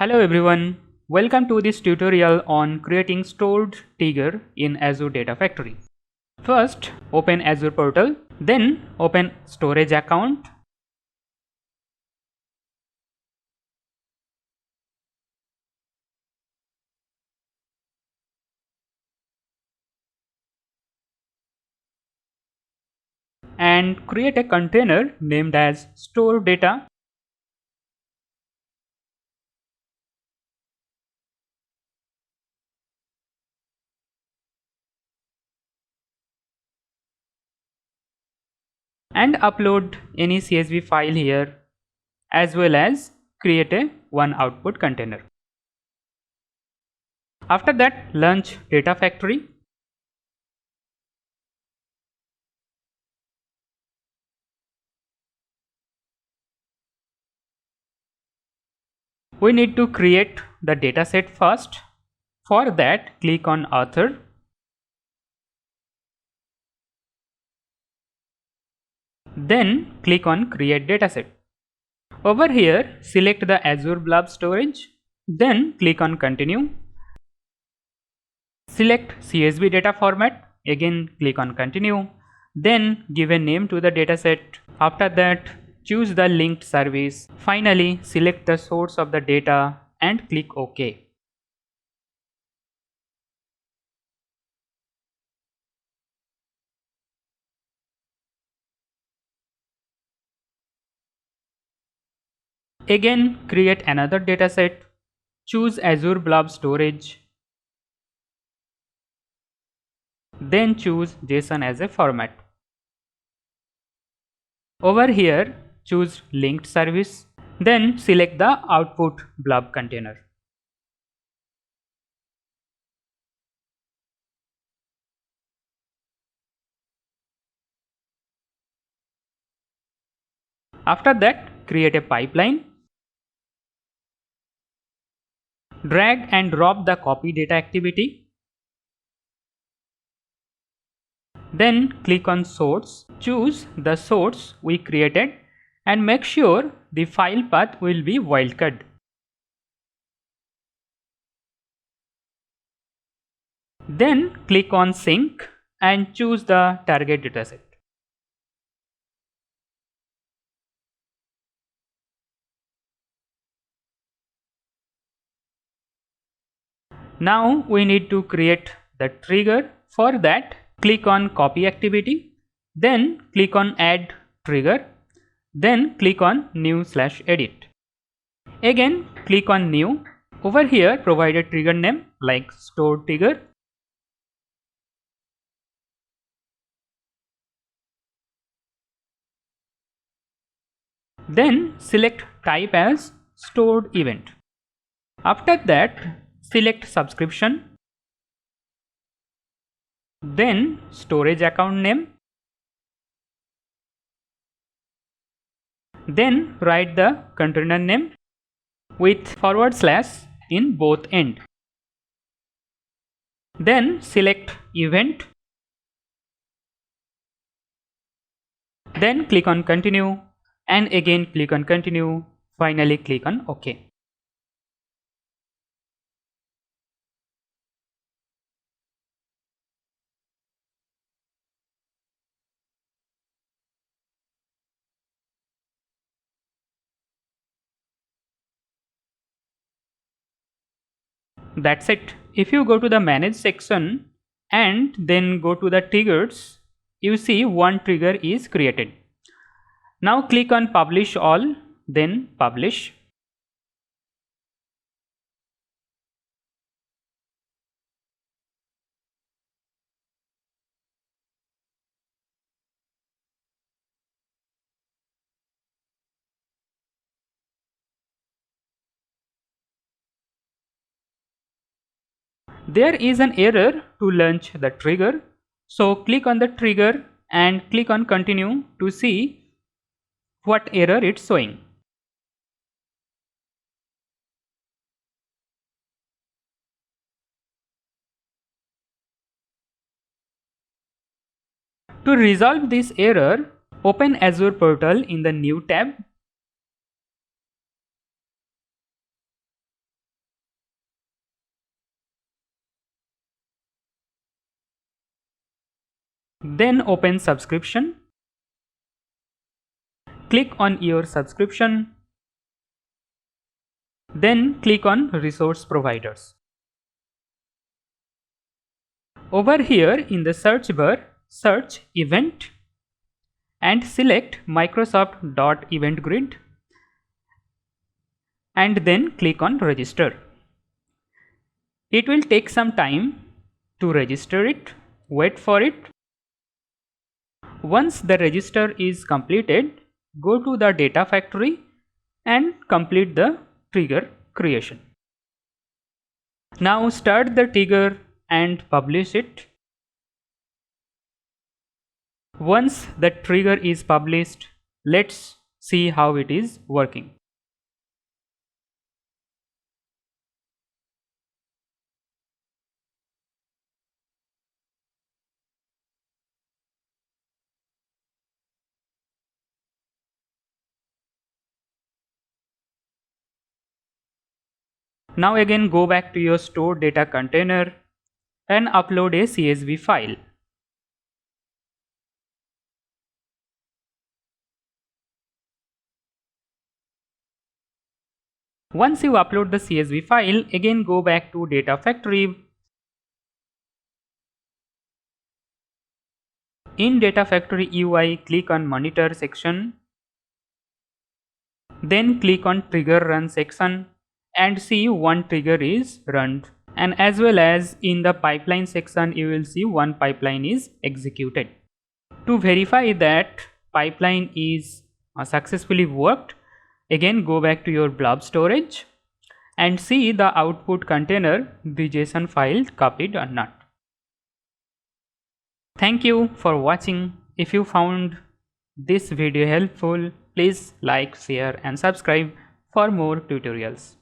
Hello everyone, welcome to this tutorial on creating stored trigger in Azure Data Factory. First, open Azure portal, then open storage account. And create a container named as store data. And upload any CSV file here, as well as create a one output container. After that, launch Data Factory. We need to create the dataset first. For that, click on Author. Then click on Create Dataset. Over here, select the Azure Blob Storage. Then click on Continue. Select CSV data format. Again, click on Continue. Then give a name to the dataset. After that, choose the linked service. Finally, select the source of the data and click OK. Again, create another dataset. Choose Azure Blob Storage. Then choose JSON as a format. Over here, choose linked service. Then select the output blob container. After that, create a pipeline. Drag and drop the copy data activity. Then click on source. Choose the source we created and make sure the file path will be wildcard. Then click on sync and choose the target dataset. Now we need to create the trigger. For that, click on copy activity, then click on add trigger, then click on new/edit. Again, click on new. Over here, provide a trigger name like store trigger. Then select type as stored event. After that, select subscription. Then storage account name. Then write the container name with / in both end. Then select event. Then click on continue and again click on continue. Finally click on OK. That's it. If you go to the manage section and then go to the triggers, you see one trigger is created. Now click on publish all, then publish. There is an error to launch the trigger. So click on the trigger and click on continue to see what error it's showing. To resolve this error, open Azure portal in the new tab. Then open subscription. Click on your subscription. Then click on resource providers. Over here in the search bar, search event and select Microsoft.Event Grid and then click on register. It will take some time to register it. Wait for it. Once the register is completed, go to the Data Factory and complete the trigger creation. Now start the trigger and publish it. Once the trigger is published, let's see how it is working. Now again go back to your stored data container and upload a CSV file. Once you upload the CSV file, again go back to Data Factory. In Data Factory UI, click on Monitor section. Then click on Trigger Run section and see one trigger is run. And as well as in the pipeline section, you will see one pipeline is executed. To verify that pipeline is successfully worked, again go back to your blob storage and see the output container, the JSON file copied or not. Thank you for watching. If you found this video helpful, please like, share and subscribe for more tutorials.